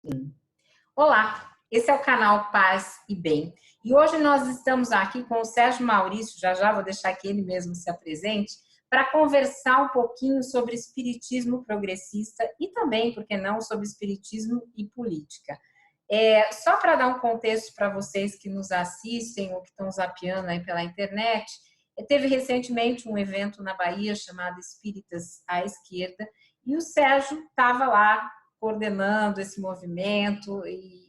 Sim. Olá, esse é o canal Paz e Bem. E hoje nós estamos aqui com o Sérgio Maurício, já já vou deixar que ele mesmo se apresente, para conversar um pouquinho sobre espiritismo progressista e também, por que não, sobre espiritismo e política. Só para dar um contexto para vocês que nos assistem ou que estão zapeando aí pela internet, teve recentemente um evento na Bahia chamado Espíritas à Esquerda e o Sérgio estava lá coordenando esse movimento e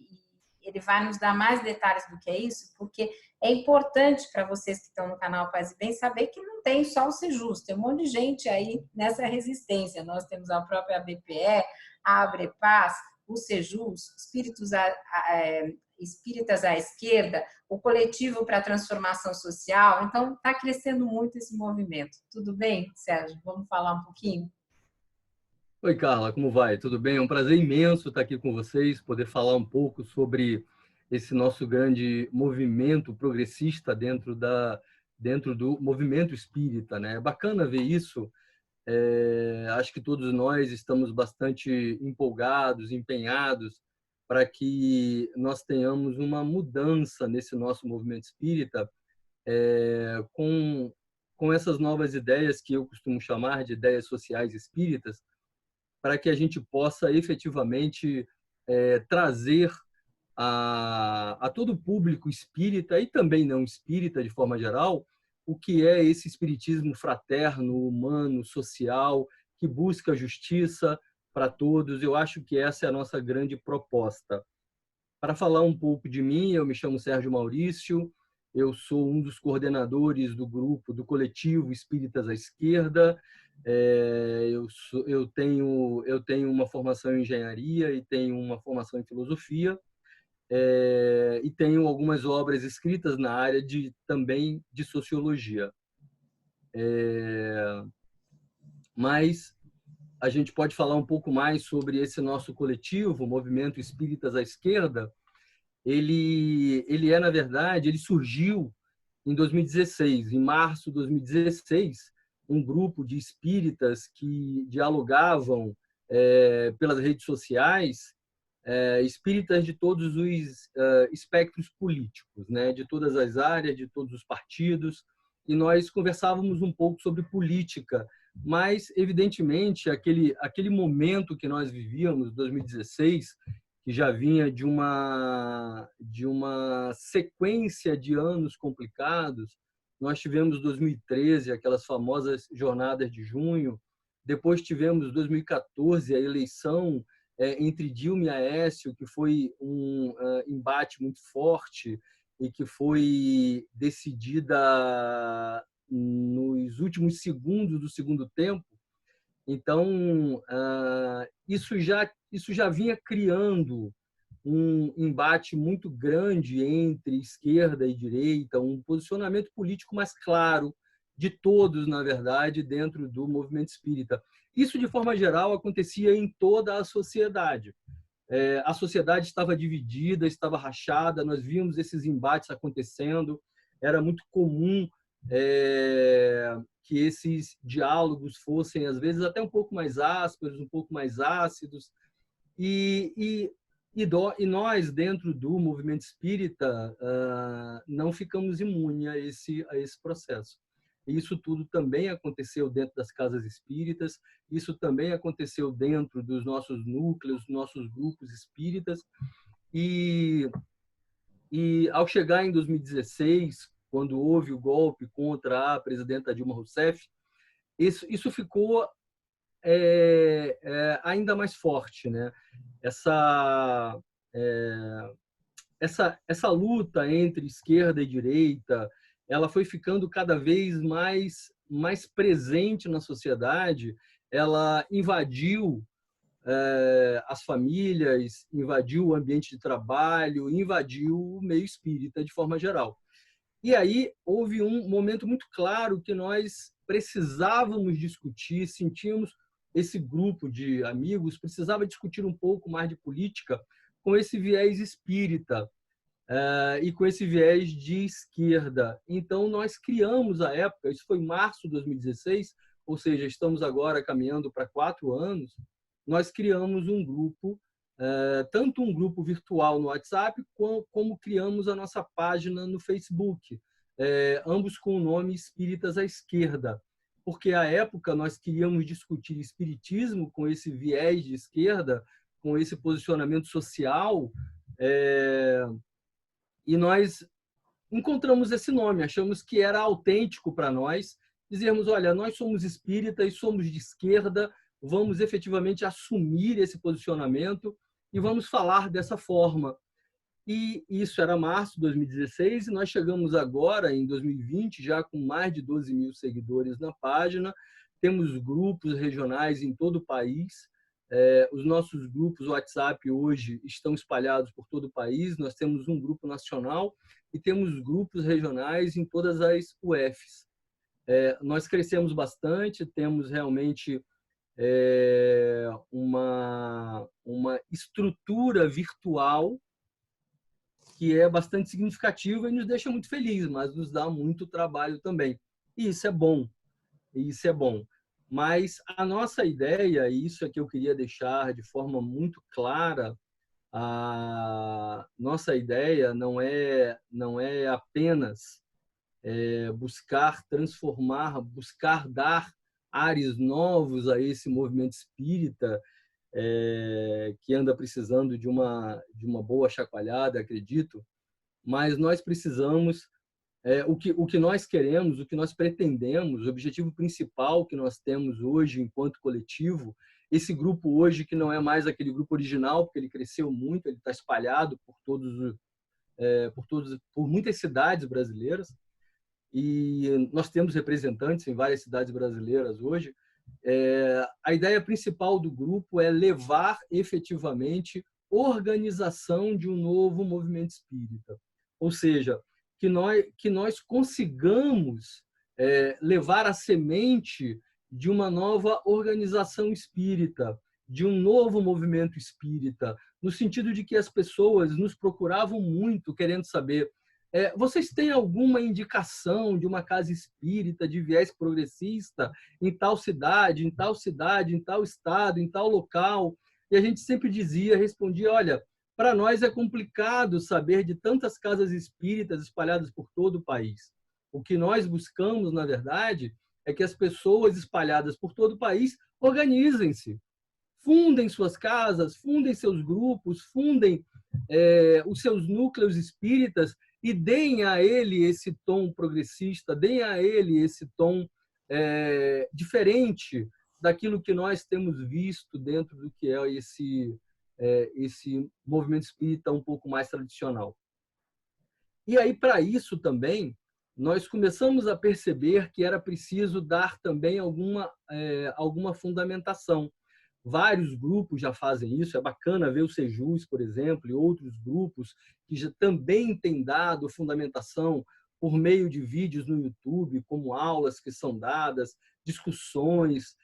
ele vai nos dar mais detalhes do que é isso, porque é importante para vocês que estão no canal Paz e Bem saber que não tem só o Sejus, tem um monte de gente aí nessa resistência. Nós temos a própria ABPE, a Abrepaz, o Sejus, Espíritas à Esquerda, o Coletivo para a Transformação Social. Então, está crescendo muito esse movimento. Tudo bem, Sérgio? Vamos falar um pouquinho? Oi, Carla, como vai? Tudo bem? É um prazer imenso estar aqui com vocês, poder falar um pouco sobre esse nosso grande movimento progressista dentro do movimento espírita, né? É bacana ver isso. Acho que todos nós estamos bastante empolgados, empenhados para que nós tenhamos uma mudança nesse nosso movimento espírita, com essas novas ideias que eu costumo chamar de ideias sociais espíritas, para que a gente possa efetivamente trazer a todo o público espírita e também não espírita, de forma geral, o que é esse espiritismo fraterno, humano, social, que busca justiça para todos. Eu acho que essa é a nossa grande proposta. Para falar um pouco de mim, eu me chamo Sérgio Maurício, eu sou um dos coordenadores do grupo, do coletivo Espíritas à Esquerda. Eu tenho uma formação em engenharia e tenho uma formação em filosofia, e tenho algumas obras escritas na área também de sociologia. Mas a gente pode falar um pouco mais sobre esse nosso coletivo, o Movimento Espíritas à Esquerda. Na verdade, ele surgiu em 2016, em março de 2016, um grupo de espíritas que dialogavam pelas redes sociais, espíritas de todos os espectros políticos, né, de todas as áreas, de todos os partidos, e nós conversávamos um pouco sobre política, mas, evidentemente, aquele momento que nós vivíamos, 2016, que já vinha de uma sequência de anos complicados. Nós tivemos 2013, aquelas famosas jornadas de junho, depois tivemos 2014, a eleição entre Dilma e Aécio, que foi um embate muito forte e que foi decidida nos últimos segundos do segundo tempo. Então, isso já vinha criando um embate muito grande entre esquerda e direita, um posicionamento político mais claro de todos, na verdade, dentro do movimento espírita. Isso, de forma geral, acontecia em toda a sociedade. A sociedade estava dividida, estava rachada, nós vimos esses embates acontecendo, era muito comum que esses diálogos fossem, às vezes, até um pouco mais ásperos, um pouco mais ácidos, e nós, dentro do movimento espírita, não ficamos imunes a esse processo. Isso tudo também aconteceu dentro das casas espíritas, isso também aconteceu dentro dos nossos núcleos, nossos grupos espíritas. E ao chegar em 2016, quando houve o golpe contra a presidenta Dilma Rousseff, isso ficou ainda mais forte, né? Essa, é, essa luta entre esquerda e direita, ela foi ficando cada vez mais presente na sociedade. Ela invadiu as famílias, invadiu o ambiente de trabalho, invadiu o meio espírita de forma geral. E aí houve um momento muito claro que nós precisávamos discutir, sentíamos esse grupo de amigos precisava discutir um pouco mais de política com esse viés espírita e com esse viés de esquerda. Então nós criamos à época, isso foi em março de 2016, ou seja, estamos agora caminhando para 4 anos, nós criamos um grupo tanto um grupo virtual no WhatsApp, como criamos a nossa página no Facebook, ambos com o nome Espíritas à Esquerda, porque à época nós queríamos discutir espiritismo com esse viés de esquerda, com esse posicionamento social, e nós encontramos esse nome, achamos que era autêntico para nós, dizermos, olha, nós somos espíritas, somos de esquerda, vamos efetivamente assumir esse posicionamento e vamos falar dessa forma. E isso era março de 2016, e nós chegamos agora, em 2020, já com mais de 12 mil seguidores na página, temos grupos regionais em todo o país, os nossos grupos WhatsApp hoje estão espalhados por todo o país, nós temos um grupo nacional e temos grupos regionais em todas as UFs. Nós crescemos bastante, temos realmente uma estrutura virtual que é bastante significativa e nos deixa muito felizes, mas nos dá muito trabalho também. E isso é bom. Isso é bom. Mas a nossa ideia, e isso é que eu queria deixar de forma muito clara, a nossa ideia não é apenas buscar transformar, buscar dar ares novos a esse movimento espírita, que anda precisando de uma boa chacoalhada, acredito, mas nós precisamos, o que nós queremos, o que nós pretendemos, o objetivo principal que nós temos hoje enquanto coletivo, esse grupo hoje que não é mais aquele grupo original, porque ele cresceu muito, ele está espalhado por muitas cidades brasileiras, e nós temos representantes em várias cidades brasileiras hoje. A ideia principal do grupo é levar efetivamente organização de um novo movimento espírita. Ou seja, que nós consigamos levar a semente de uma nova organização espírita, de um novo movimento espírita, no sentido de que as pessoas nos procuravam muito querendo saber: vocês têm alguma indicação de uma casa espírita de viés progressista em tal cidade, em tal cidade, em tal estado, em tal local? E a gente sempre respondia, olha, para nós é complicado saber de tantas casas espíritas espalhadas por todo o país. O que nós buscamos, na verdade, é que as pessoas espalhadas por todo o país organizem-se, fundem suas casas, fundem seus grupos, fundem os seus núcleos espíritas e deem a ele esse tom progressista, deem a ele esse tom diferente daquilo que nós temos visto dentro do que é esse movimento espírita um pouco mais tradicional. E aí, para isso também, nós começamos a perceber que era preciso dar também alguma fundamentação. Vários grupos já fazem isso, é bacana ver o Sejus, por exemplo, e outros grupos que já também têm dado fundamentação por meio de vídeos no YouTube, como aulas que são dadas, discussões,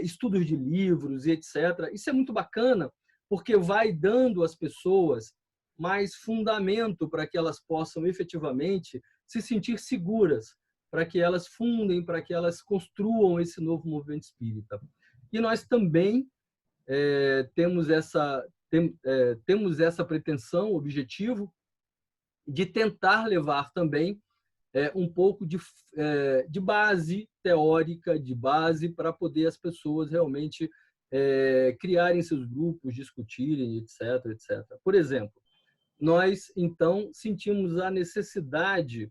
estudos de livros e etc. Isso é muito bacana, porque vai dando às pessoas mais fundamento para que elas possam efetivamente se sentir seguras, para que elas fundem, para que elas construam esse novo movimento espírita. E nós também temos essa pretensão, objetivo, de tentar levar também um pouco de base teórica, de base para poder as pessoas realmente criarem seus grupos, discutirem, etc, etc. Por exemplo, nós, então, sentimos a necessidade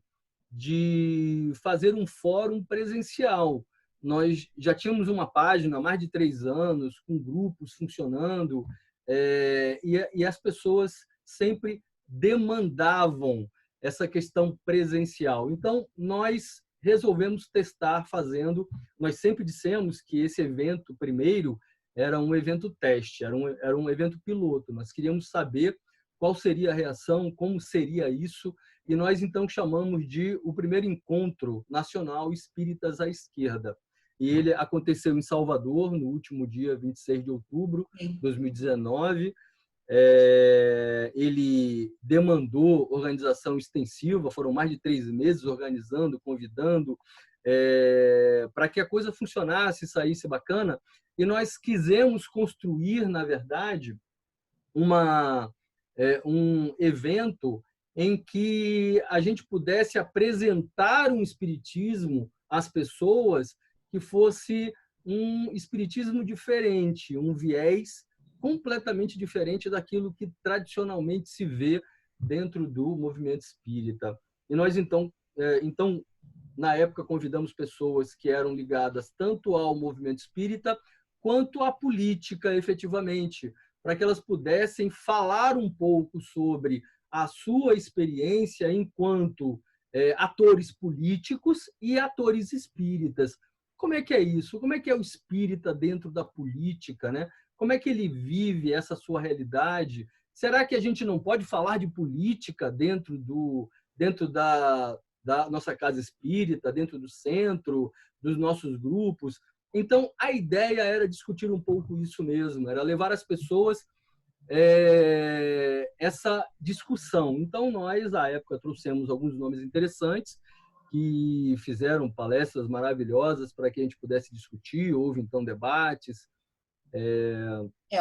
de fazer um fórum presencial. Nós já tínhamos uma página há mais de 3 anos, com grupos funcionando, e as pessoas sempre demandavam essa questão presencial. Então, nós resolvemos testar fazendo. Nós sempre dissemos que esse evento, primeiro, era um evento teste, era um evento piloto. Nós queríamos saber qual seria a reação, como seria isso, e nós, então, chamamos de o primeiro encontro nacional Espíritas à Esquerda. E ele aconteceu em Salvador, no último dia 26 de outubro de 2019. Ele demandou organização extensiva, foram mais de 3 meses organizando, convidando, para que a coisa funcionasse, saísse bacana. E nós quisemos construir, na verdade, um evento em que a gente pudesse apresentar um espiritismo às pessoas que fosse um espiritismo diferente, um viés completamente diferente daquilo que tradicionalmente se vê dentro do movimento espírita. E nós, então, na época, convidamos pessoas que eram ligadas tanto ao movimento espírita quanto à política, efetivamente, para que elas pudessem falar um pouco sobre a sua experiência enquanto atores políticos e atores espíritas. Como é que é isso? Como é que é o espírita dentro da política, né? Como é que ele vive essa sua realidade? Será que a gente não pode falar de política dentro da nossa casa espírita, dentro do centro, dos nossos grupos? Então, a ideia era discutir um pouco isso mesmo, era levar as pessoas essa discussão. Então, nós, à época, trouxemos alguns nomes interessantes que fizeram palestras maravilhosas para que a gente pudesse discutir, houve, então, debates.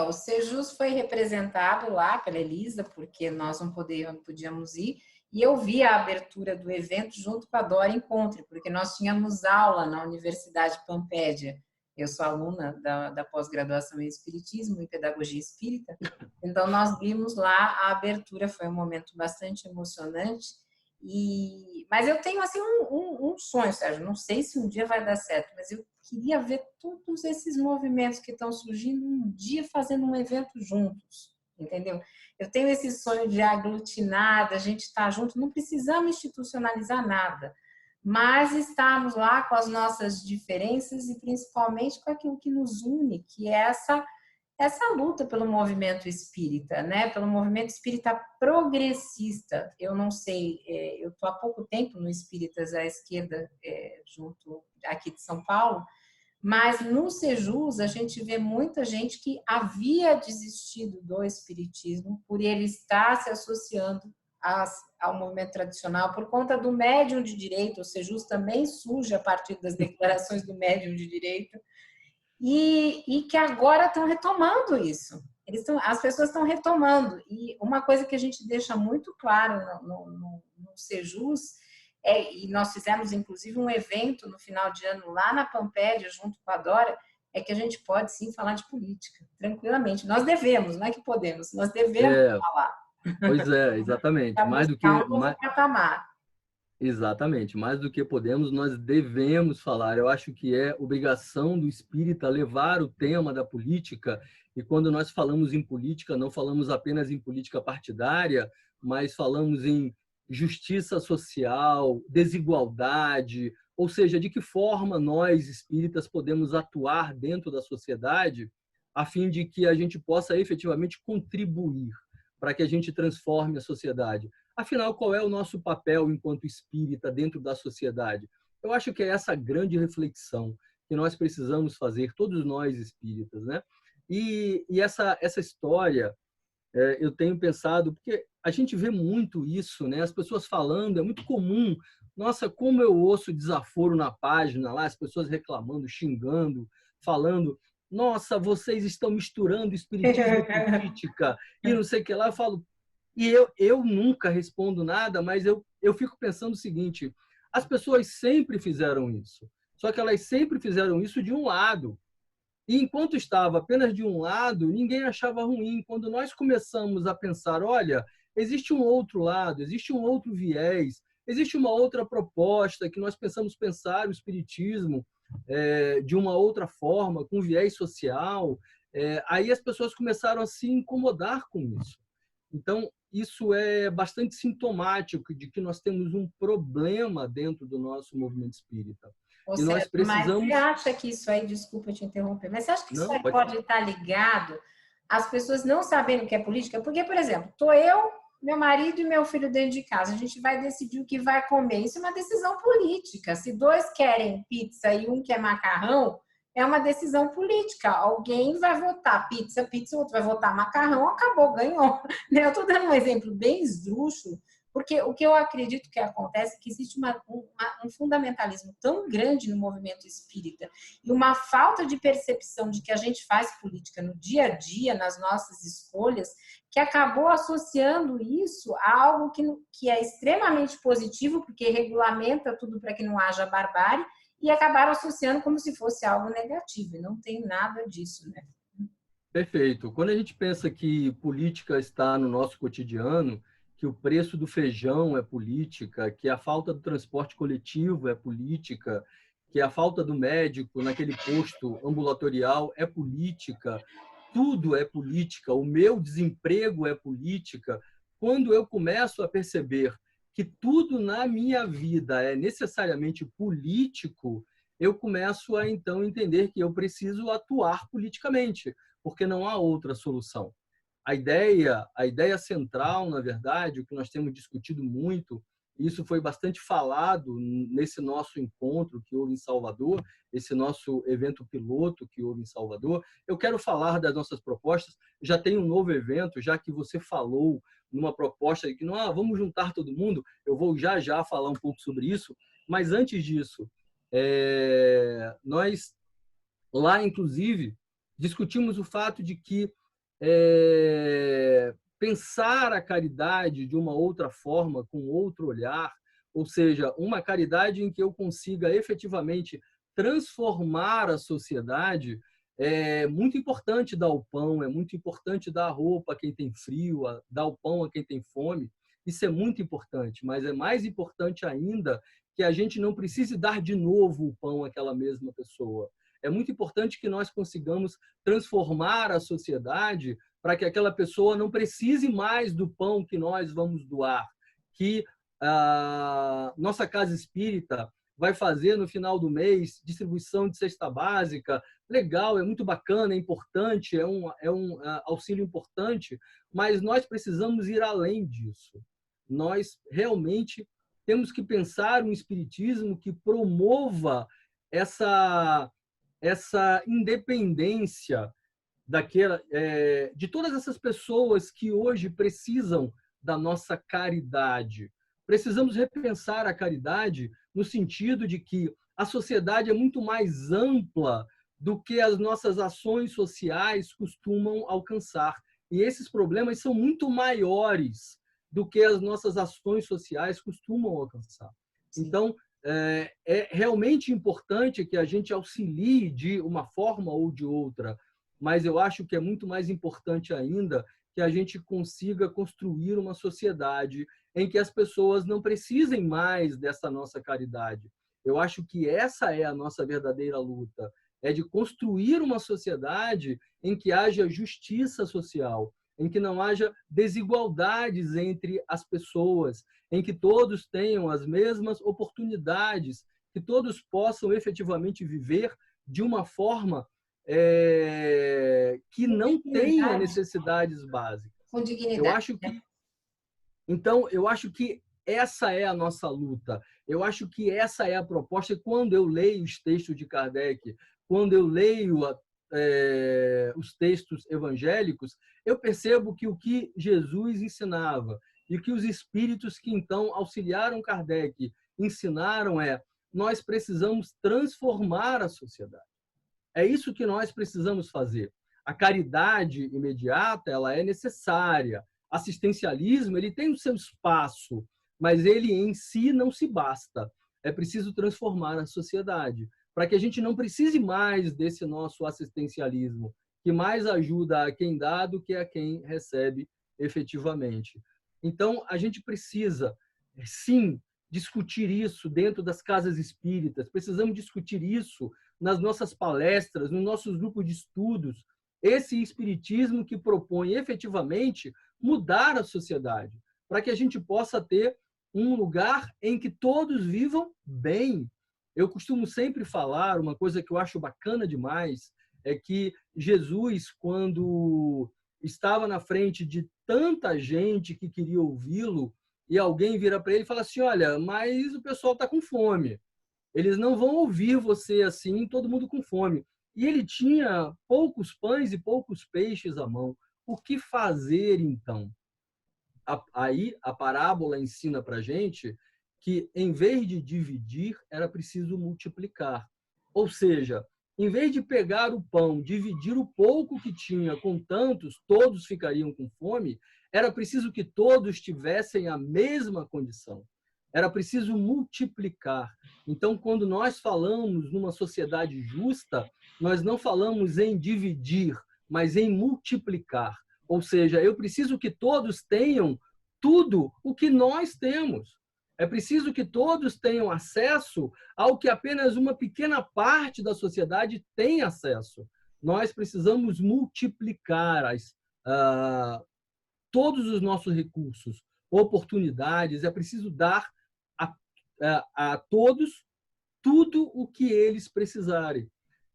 O Sejus foi representado lá pela Elisa, porque nós não podíamos ir, e eu vi a abertura do evento junto com a Dora Encontre, porque nós tínhamos aula na Universidade Pampédia. Eu sou aluna da pós-graduação em Espiritismo e Pedagogia Espírita, então nós vimos lá a abertura, foi um momento bastante emocionante. Mas eu tenho assim um sonho, Sérgio, não sei se um dia vai dar certo, mas eu queria ver todos esses movimentos que estão surgindo um dia fazendo um evento juntos, entendeu? Eu tenho esse sonho de aglutinar, da gente estar junto, não precisamos institucionalizar nada, mas estarmos lá com as nossas diferenças e principalmente com aquilo que nos une, que é essa luta pelo movimento espírita, né? Pelo movimento espírita progressista. Eu não sei, eu estou há pouco tempo no Espíritas à Esquerda, junto aqui de São Paulo, mas no Sejus a gente vê muita gente que havia desistido do espiritismo por ele estar se associando ao movimento tradicional por conta do médium de direito. O Sejus também surge a partir das declarações do médium de direito, e que agora estão retomando isso. As pessoas estão retomando. E uma coisa que a gente deixa muito claro no Sejus, e nós fizemos inclusive um evento no final de ano lá na Pampédia, junto com a Dora, é que a gente pode sim falar de política, tranquilamente. Nós devemos, não é que podemos, nós devemos falar. Pois é, exatamente. Mais do que um novo patamar. Exatamente. Mais do que podemos, nós devemos falar. Eu acho que é obrigação do espírita levar o tema da política. E quando nós falamos em política, não falamos apenas em política partidária, mas falamos em justiça social, desigualdade, ou seja, de que forma nós, espíritas, podemos atuar dentro da sociedade a fim de que a gente possa efetivamente contribuir para que a gente transforme a sociedade. Afinal, qual é o nosso papel enquanto espírita dentro da sociedade? Eu acho que é essa grande reflexão que nós precisamos fazer, todos nós espíritas, né? E essa história, eu tenho pensado, porque a gente vê muito isso, né? As pessoas falando, é muito comum. Nossa, como eu ouço desaforo na página lá, as pessoas reclamando, xingando, falando: nossa, vocês estão misturando espiritismo e política, e não sei o que lá. Eu falo, e eu nunca respondo nada, mas eu fico pensando o seguinte: as pessoas sempre fizeram isso, só que elas sempre fizeram isso de um lado. E enquanto estava apenas de um lado, ninguém achava ruim. Quando nós começamos a pensar, olha, existe um outro lado, existe um outro viés, existe uma outra proposta que nós pensar o espiritismo de uma outra forma, com viés social, aí as pessoas começaram a se incomodar com isso. Então, isso é bastante sintomático de que nós temos um problema dentro do nosso movimento espírita. E nós precisamos... Mas você acha que isso aí, desculpa te interromper, mas você acha que isso aí pode estar ligado às pessoas não saberem o que é política? Porque, por exemplo, estou eu, meu marido e meu filho dentro de casa, a gente vai decidir o que vai comer. Isso é uma decisão política. Se dois querem pizza e um quer macarrão, é uma decisão política. Alguém vai votar pizza, o outro vai votar macarrão, acabou, ganhou. Eu estou dando um exemplo bem esdrúxulo, Porque o que eu acredito que acontece é que existe um fundamentalismo tão grande no movimento espírita e uma falta de percepção de que a gente faz política no dia a dia, nas nossas escolhas, que acabou associando isso a algo que é extremamente positivo, porque regulamenta tudo para que não haja barbárie, e acabaram associando como se fosse algo negativo. E não tem nada disso, né? Perfeito. Quando a gente pensa que política está no nosso cotidiano, que o preço do feijão é política, que a falta do transporte coletivo é política, que a falta do médico naquele posto ambulatorial é política, tudo é política, o meu desemprego é política. Quando eu começo a perceber que tudo na minha vida é necessariamente político, eu começo a então entender que eu preciso atuar politicamente, porque não há outra solução. A ideia central, na verdade, o que nós temos discutido muito, isso foi bastante falado nesse nosso encontro que houve em Salvador, esse nosso evento piloto que houve em Salvador. Eu quero falar das nossas propostas. Já tem um novo evento, já que você falou numa proposta de que não, vamos juntar todo mundo. Eu vou já falar um pouco sobre isso. Mas antes disso, nós lá, inclusive, discutimos o fato de que pensar a caridade de uma outra forma, com outro olhar, ou seja, uma caridade em que eu consiga efetivamente transformar a sociedade, é muito importante dar o pão, é muito importante dar a roupa a quem tem frio, dar o pão a quem tem fome. Isso é muito importante, mas é mais importante ainda que a gente não precise dar de novo o pão àquela mesma pessoa. É muito importante que nós consigamos transformar a sociedade para que aquela pessoa não precise mais do pão que nós vamos doar, que a nossa casa espírita vai fazer no final do mês distribuição de cesta básica. Legal, é muito bacana, é importante, é um auxílio importante, mas nós precisamos ir além disso. Nós realmente temos que pensar um espiritismo que promova essa independência de todas essas pessoas que hoje precisam da nossa caridade. Precisamos repensar a caridade no sentido de que a sociedade é muito mais ampla do que as nossas ações sociais costumam alcançar. E esses problemas são muito maiores do que as nossas ações sociais costumam alcançar. Então, é realmente importante que a gente auxilie de uma forma ou de outra, mas eu acho que é muito mais importante ainda que a gente consiga construir uma sociedade em que as pessoas não precisem mais dessa nossa caridade. Eu acho que essa é a nossa verdadeira luta, é de construir uma sociedade em que haja justiça social, em que não haja desigualdades entre as pessoas, em que todos tenham as mesmas oportunidades, que todos possam efetivamente viver de uma forma que não tenha necessidades básicas. Com dignidade. Eu acho que essa é a nossa luta. Eu acho que essa é a proposta. E quando eu leio os textos de Kardec, quando eu leio os textos evangélicos, eu percebo que o que Jesus ensinava e o que os espíritos que então auxiliaram Kardec ensinaram nós precisamos transformar a sociedade. É isso que nós precisamos fazer. A caridade imediata, ela é necessária. Assistencialismo, ele tem o seu espaço, mas ele em si não se basta. É preciso transformar a sociedade, para que a gente não precise mais desse nosso assistencialismo, que mais ajuda a quem dá do que a quem recebe efetivamente. Então, a gente precisa, sim, discutir isso dentro das casas espíritas, precisamos discutir isso nas nossas palestras, nos nossos grupos de estudos, esse espiritismo que propõe efetivamente mudar a sociedade, para que a gente possa ter um lugar em que todos vivam bem. Eu costumo sempre falar, uma coisa que eu acho bacana demais, é que Jesus, quando estava na frente de tanta gente que queria ouvi-lo, e alguém vira para ele e fala assim, olha, mas o pessoal está com fome. Eles não vão ouvir você assim, todo mundo com fome. E ele tinha poucos pães e poucos peixes à mão. O que fazer, então? aí a parábola ensina para a gente que, em vez de dividir, era preciso multiplicar. Ou seja, em vez de pegar o pão, dividir o pouco que tinha com tantos, todos ficariam com fome, era preciso que todos tivessem a mesma condição. Era preciso multiplicar. Então, quando nós falamos numa sociedade justa, nós não falamos em dividir, mas em multiplicar. Ou seja, eu preciso que todos tenham tudo o que nós temos. É preciso que todos tenham acesso ao que apenas uma pequena parte da sociedade tem acesso. Nós precisamos multiplicar todos os nossos recursos, oportunidades. É preciso dar a todos tudo o que eles precisarem.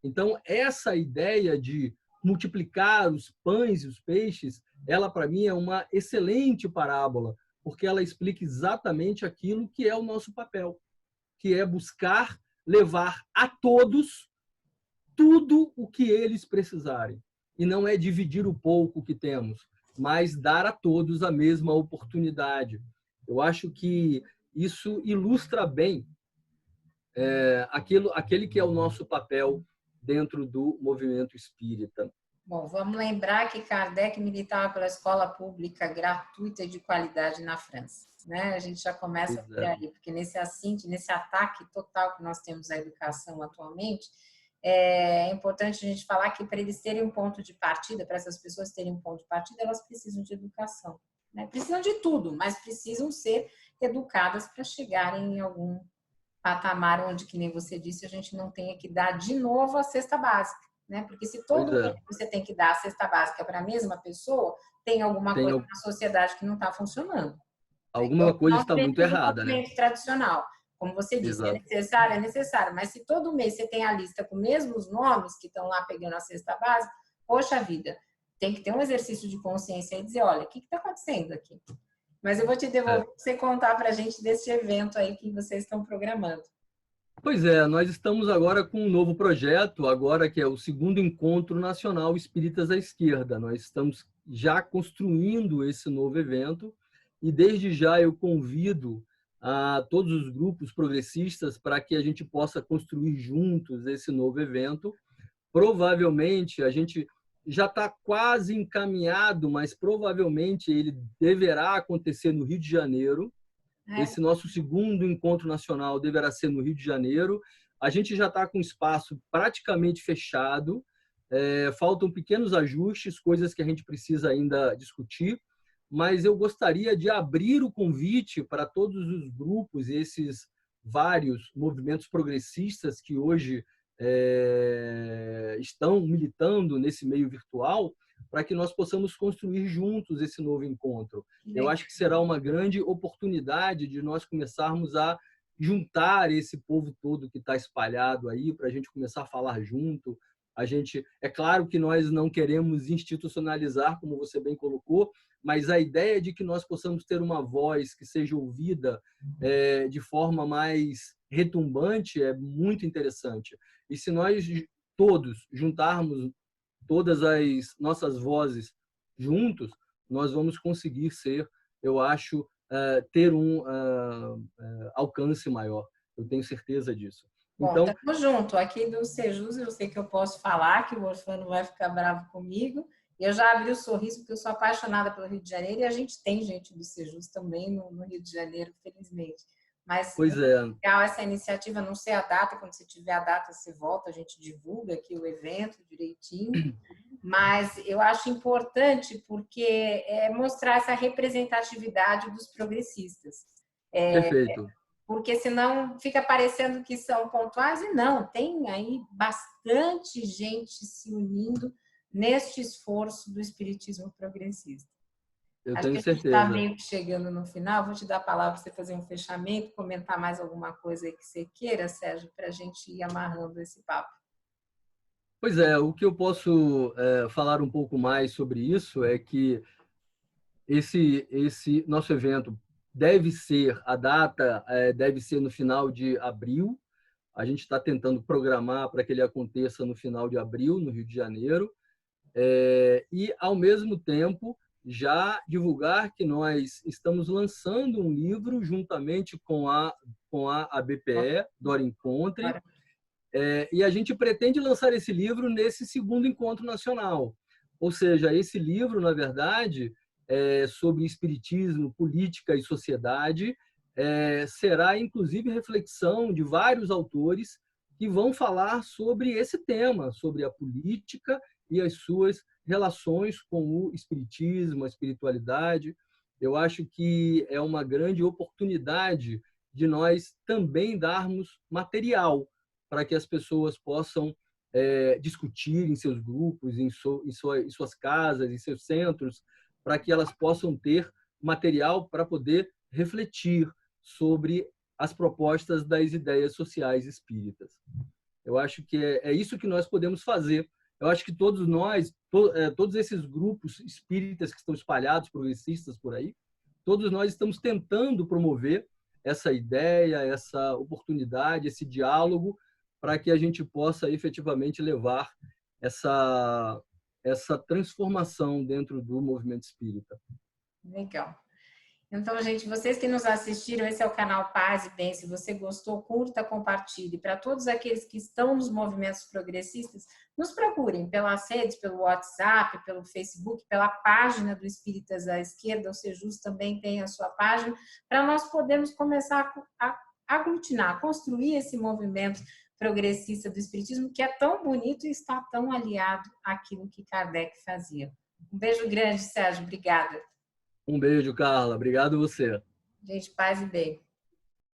Então, essa ideia de multiplicar os pães e os peixes, ela, para mim, é uma excelente parábola, porque ela explica exatamente aquilo que é o nosso papel, que é buscar levar a todos tudo o que eles precisarem. E não é dividir o pouco que temos, mas dar a todos a mesma oportunidade. Eu acho que isso ilustra bem aquele que é o nosso papel dentro do movimento espírita. Bom, vamos lembrar que Kardec militava pela escola pública gratuita e de qualidade na França, né? A gente já começa por aí, porque nesse ataque total que nós temos à educação atualmente, é importante a gente falar que para eles terem um ponto de partida, para essas pessoas terem um ponto de partida, elas precisam de educação, né? Precisam de tudo, mas precisam ser educadas para chegarem em algum patamar onde, que nem você disse, a gente não tenha que dar de novo a cesta básica, né? Porque se todo mês você tem que dar a cesta básica para a mesma pessoa, tem alguma coisa na sociedade que não está funcionando. Alguma coisa está muito errada, né? Tradicional, como você disse, é necessário, mas se todo mês você tem a lista com os mesmos nomes que estão lá pegando a cesta básica, poxa vida, tem que ter um exercício de consciência e dizer, olha, o que está acontecendo aqui? Mas eu vou te devolver para você contar para a gente desse evento aí que vocês estão programando. Pois é, nós estamos agora com um novo projeto, agora que é o segundo Encontro Nacional Espíritas à Esquerda. Nós estamos já construindo esse novo evento e desde já eu convido a todos os grupos progressistas para que a gente possa construir juntos esse novo evento. Provavelmente a gente já está quase encaminhado, mas provavelmente ele deverá acontecer no Rio de Janeiro. Esse nosso segundo encontro nacional deverá ser no Rio de Janeiro. A gente já está com o espaço praticamente fechado. Faltam pequenos ajustes, coisas que a gente precisa ainda discutir, mas eu gostaria de abrir o convite para todos os grupos, esses vários movimentos progressistas que hoje estão militando nesse meio virtual, para que nós possamos construir juntos esse novo encontro. Eu acho que será uma grande oportunidade de nós começarmos a juntar esse povo todo que está espalhado aí, para a gente começar a falar junto. É claro que nós não queremos institucionalizar, como você bem colocou, mas a ideia de que nós possamos ter uma voz que seja ouvida de forma mais retumbante é muito interessante. E se nós todos juntarmos todas as nossas vozes juntos, nós vamos conseguir eu acho, ter um alcance maior. Eu tenho certeza disso. Bom, então, estamos juntos. Aqui do Sejus, eu sei que eu posso falar, que o Orfano vai ficar bravo comigo. Eu já abri o sorriso, porque eu sou apaixonada pelo Rio de Janeiro, e a gente tem gente do Sejus também no Rio de Janeiro, felizmente. Mas pois é legal essa iniciativa, não sei a data, quando você tiver a data, você volta, a gente divulga aqui o evento direitinho. Mas eu acho importante porque mostrar essa representatividade dos progressistas. Perfeito. Porque senão fica parecendo que são pontuais, e não, tem aí bastante gente se unindo neste esforço do espiritismo progressista. Eu tenho certeza. A gente está meio que chegando no final, vou te dar a palavra para você fazer um fechamento, comentar mais alguma coisa aí que você queira, Sérgio, para a gente ir amarrando esse papo. Pois é, o que eu posso falar um pouco mais sobre isso é que esse nosso evento deve ser, a data deve ser no final de abril. A gente está tentando programar para que ele aconteça no final de abril, no Rio de Janeiro. E, ao mesmo tempo, já divulgar que nós estamos lançando um livro juntamente com a ABPE, Dora Encontre, e a gente pretende lançar esse livro nesse segundo encontro nacional. Ou seja, esse livro, na verdade, sobre espiritismo, política e sociedade, será inclusive reflexão de vários autores que vão falar sobre esse tema, sobre a política e as suas relações com o espiritismo, a espiritualidade. Eu acho que é uma grande oportunidade de nós também darmos material para que as pessoas possam discutir em seus grupos, em suas casas, em seus centros, para que elas possam ter material para poder refletir sobre as propostas das ideias sociais espíritas. Eu acho que é isso que nós podemos fazer. Eu acho que todos nós, todos esses grupos espíritas que estão espalhados, progressistas por aí, todos nós estamos tentando promover essa ideia, essa oportunidade, esse diálogo, para que a gente possa efetivamente levar essa transformação dentro do movimento espírita. Legal. Então, gente, vocês que nos assistiram, esse é o canal Paz e Bem. Se você gostou, curta, compartilhe. Para todos aqueles que estão nos movimentos progressistas, nos procurem pelas redes, pelo WhatsApp, pelo Facebook, pela página do Espíritas à Esquerda. O Sejus também tem a sua página, para nós podermos começar a aglutinar, construir esse movimento progressista do Espiritismo, que é tão bonito e está tão aliado àquilo que Kardec fazia. Um beijo grande, Sérgio. Obrigada. Um beijo, Carla. Obrigado você. Gente, paz e bem.